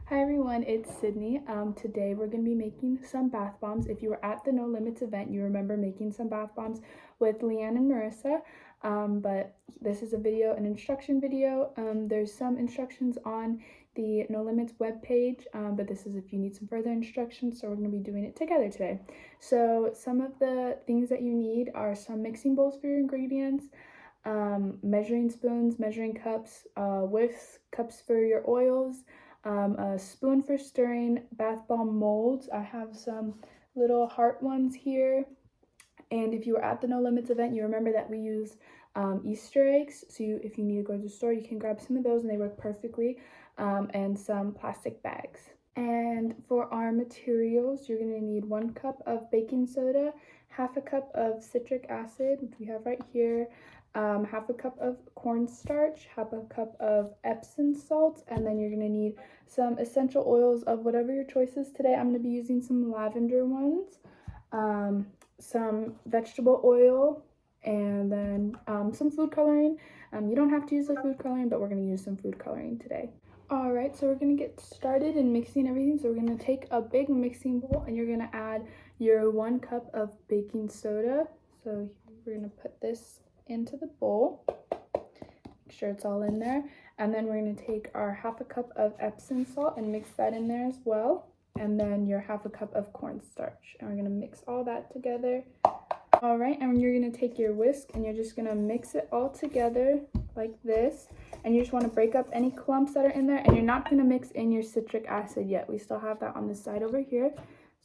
Hi everyone, it's Sydney. Today we're going to be making some bath bombs. If you were at the No Limits event, you remember making some bath bombs with LeAnne and Marissa. But this is an instruction video. There's some instructions on the No Limits webpage, but this is if you need some further instructions, so we're going to be doing it together today. So some of the things that you need are some mixing bowls for your ingredients, measuring spoons, measuring cups, whisk cups for your oils, a spoon for stirring, bath bomb molds. I have some little heart ones here. And if you were at the No Limits event, you remember that we use Easter eggs. So if you need to go to the store, you can grab some of those and they work perfectly, and some plastic bags. And for our materials, you're going to need 1 cup of baking soda, half a cup of citric acid, which we have right here, half a cup of cornstarch, half a cup of Epsom salt, and then you're going to need some essential oils of whatever your choice is. Today I'm going to be using some lavender ones, some vegetable oil, and then some food coloring. You don't have to use the food coloring, but we're going to use some food coloring today. Alright, so we're going to get started in mixing everything. So we're going to take a big mixing bowl and you're going to add your 1 cup of baking soda. So we're going to put this into the bowl. Make sure it's all in there. And then we're going to take our half a cup of Epsom salt and mix that in there as well. And then your half a cup of cornstarch. And we're going to mix all that together. Alright, and you're going to take your whisk and you're just going to mix it all together like this. And you just want to break up any clumps that are in there, and you're not going to mix in your citric acid yet. We still have that on the side over here,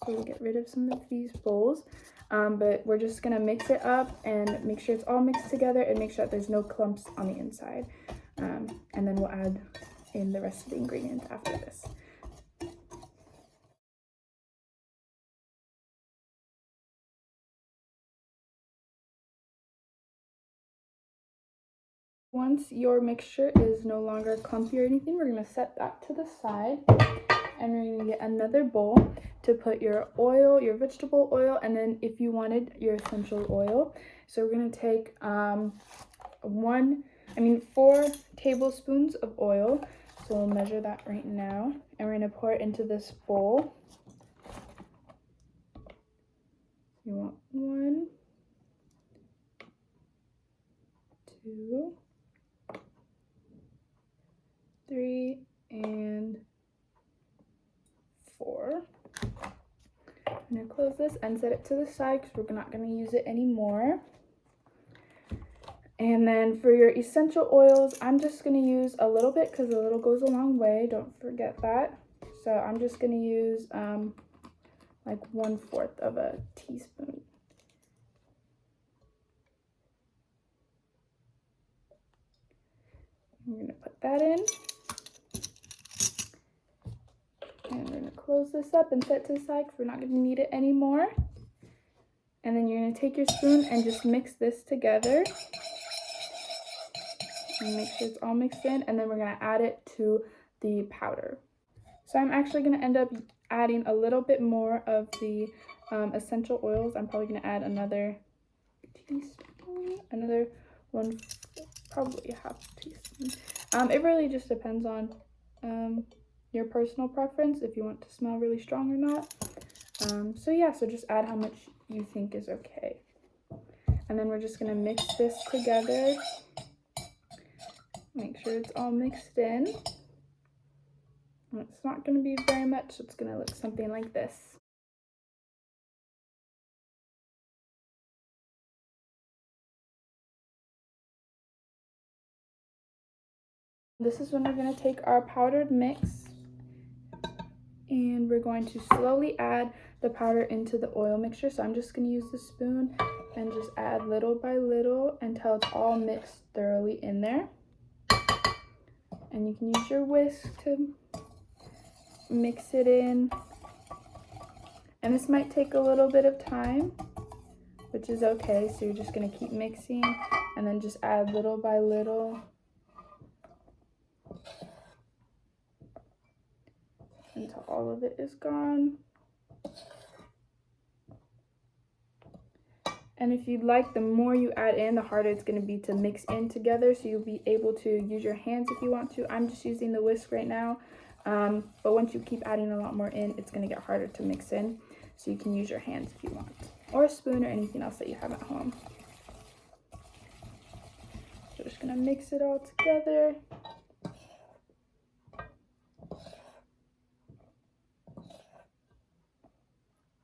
so we'll get rid of some of these bowls. But we're just going to mix it up and make sure it's all mixed together and make sure that there's no clumps on the inside. And then we'll add in the rest of the ingredients after this. Once your mixture is no longer clumpy or anything, we're going to set that to the side, and we're going to get another bowl to put your oil, your vegetable oil, and then if you wanted your essential oil. So we're going to take 4 tablespoons of oil. So we'll measure that right now, and we're going to pour it into this bowl. You want 1, 2, 3, and 4. I'm going to close this and set it to the side because we're not going to use it anymore. And then for your essential oils, I'm just going to use a little bit because a little goes a long way. Don't forget that. So I'm just going to use like 1/4 of a teaspoon. I'm going to put that in. And we're going to close this up and set it to the side because we're not going to need it anymore. And then you're going to take your spoon and just mix this together. And make sure it's all mixed in. And then we're going to add it to the powder. So I'm actually going to end up adding a little bit more of the essential oils. I'm probably going to add another teaspoon, another 1, probably a half teaspoon. It really just depends on your personal preference, if you want to smell really strong or not. So yeah, so just add how much you think is okay. And then we're just going to mix this together. Make sure it's all mixed in. And it's not going to be very much, so it's going to look something like this. This is when we're going to take our powdered mix and we're going to slowly add the powder into the oil mixture. So I'm just going to use the spoon and just add little by little until it's all mixed thoroughly in there. And you can use your whisk to mix it in. And this might take a little bit of time, which is okay. So you're just going to keep mixing and then just add little by little until all of it is gone. And if you'd like, the more you add in, the harder it's going to be to mix in together. So you'll be able to use your hands if you want to. I'm just using the whisk right now. But once you keep adding a lot more in, it's going to get harder to mix in. So you can use your hands if you want, or a spoon or anything else that you have at home. So just going to mix it all together.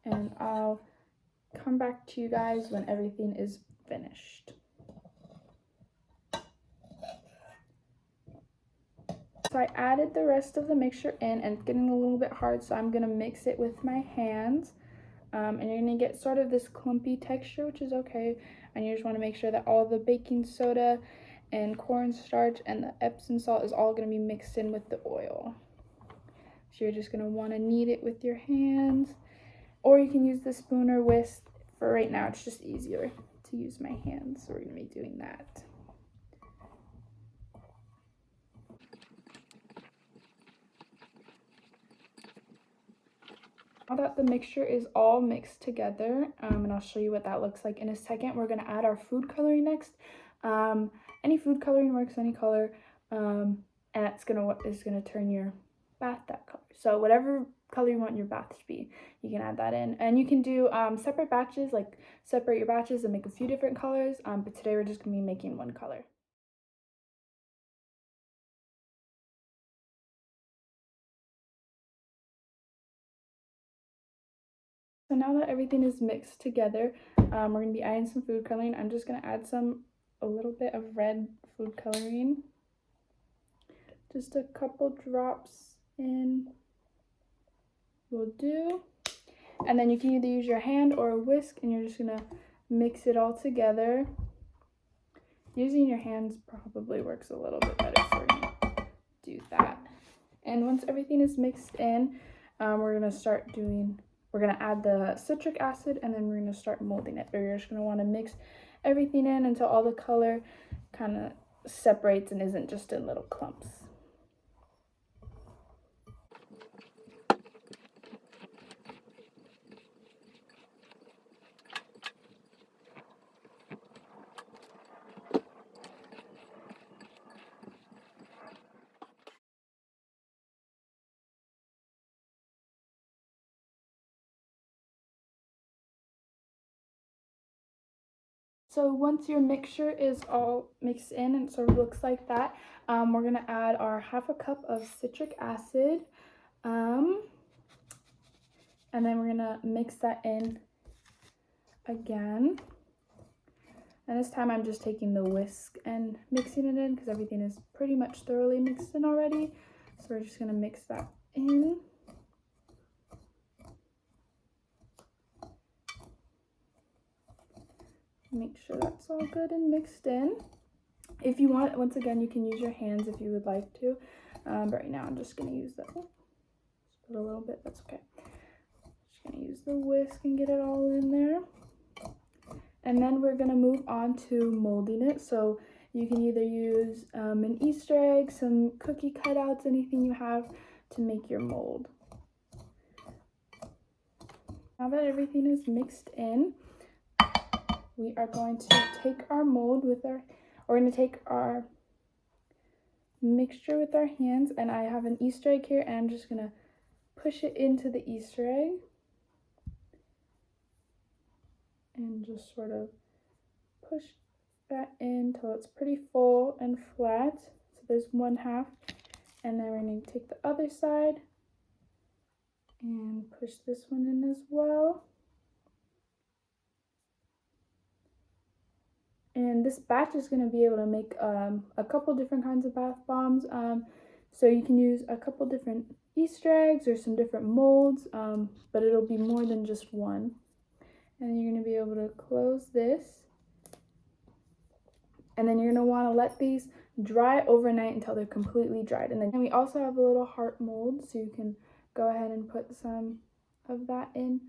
And I'll come back to you guys when everything is finished. So I added the rest of the mixture in, and it's getting a little bit hard, so I'm going to mix it with my hands. And you're going to get sort of this clumpy texture, which is okay. And you just want to make sure that all the baking soda and cornstarch and the Epsom salt is all going to be mixed in with the oil. So you're just going to want to knead it with your hands, or you can use the spoon or whisk. For right now, it's just easier to use my hands, so we're going to be doing that. Now that the mixture is all mixed together, and I'll show you what that looks like in a second, we're going to add our food coloring next. Any food coloring works, any color, and it's gonna turn your bath that color. So whatever color you want your bath to be, you can add that in. And you can do separate batches, like separate your batches and make a few different colors, but today we're just gonna be making one color. So now that everything is mixed together, we're going to be adding some food coloring. I'm just going to add a little bit of red food coloring. Just a couple drops in will do. And then you can either use your hand or a whisk, and you're just going to mix it all together. Using your hands probably works a little bit better, so we're going to do that. And once everything is mixed in, we're going to add the citric acid, and then we're going to start molding it. But you're just going to want to mix everything in until all the color kind of separates and isn't just in little clumps. So once your mixture is all mixed in and sort of looks like that, we're going to add our ½ cup of citric acid. And then we're going to mix that in again. And this time I'm just taking the whisk and mixing it in because everything is pretty much thoroughly mixed in already. So we're just going to mix that in. Make sure that's all good and mixed in. If you want, once again, you can use your hands if you would like to. But right now I'm just going to use the, just put a little bit, that's okay. Just going to use the whisk and get it all in there. And then we're going to move on to molding it. So you can either use an Easter egg, some cookie cutouts, anything you have to make your mold. Now that everything is mixed in, we are going to take our mold we're going to take our mixture with our hands, and I have an Easter egg here, and I'm just going to push it into the Easter egg and just sort of push that in until it's pretty full and flat. So there's one half, and then we're going to take the other side and push this one in as well. And this batch is going to be able to make a couple different kinds of bath bombs. So you can use a couple different Easter eggs or some different molds, but it'll be more than just one. And you're going to be able to close this. And then you're going to want to let these dry overnight until they're completely dried. And we also have a little heart mold, so you can go ahead and put some of that in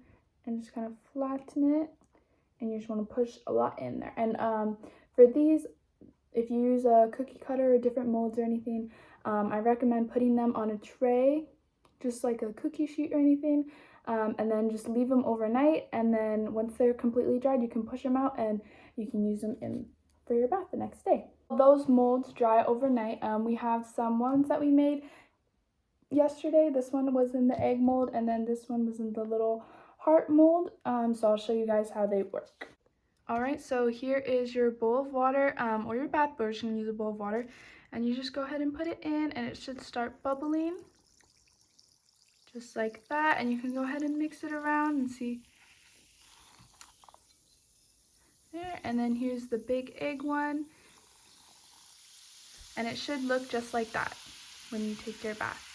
and just kind of flatten it. And you just want to push a lot in there. And for these, if you use a cookie cutter or different molds or anything, I recommend putting them on a tray, just like a cookie sheet or anything, and then just leave them overnight. And then once they're completely dried, you can push them out and you can use them for your bath the next day. Those molds dry overnight. We have some ones that we made yesterday. This one was in the egg mold, and then this one was in the little heart mold. So I'll show you guys how they work. Alright, so here is your bowl of water, or your bath, but we're just going to use a bowl of water. And you just go ahead and put it in, and it should start bubbling. Just like that, and you can go ahead and mix it around and see. There, and then here's the big egg one. And it should look just like that when you take your bath.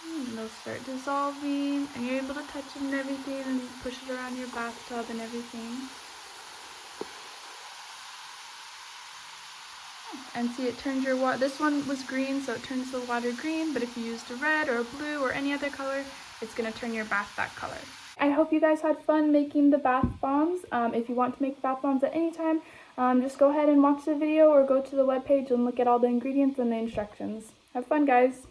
And they'll start dissolving, and you're able to touch it and everything, and push it around your bathtub and everything. And see, it turns your water, this one was green, so it turns the water green, but if you used a red or a blue or any other color, it's going to turn your bath that color. I hope you guys had fun making the bath bombs. If you want to make bath bombs at any time, just go ahead and watch the video or go to the webpage and look at all the ingredients and the instructions. Have fun, guys!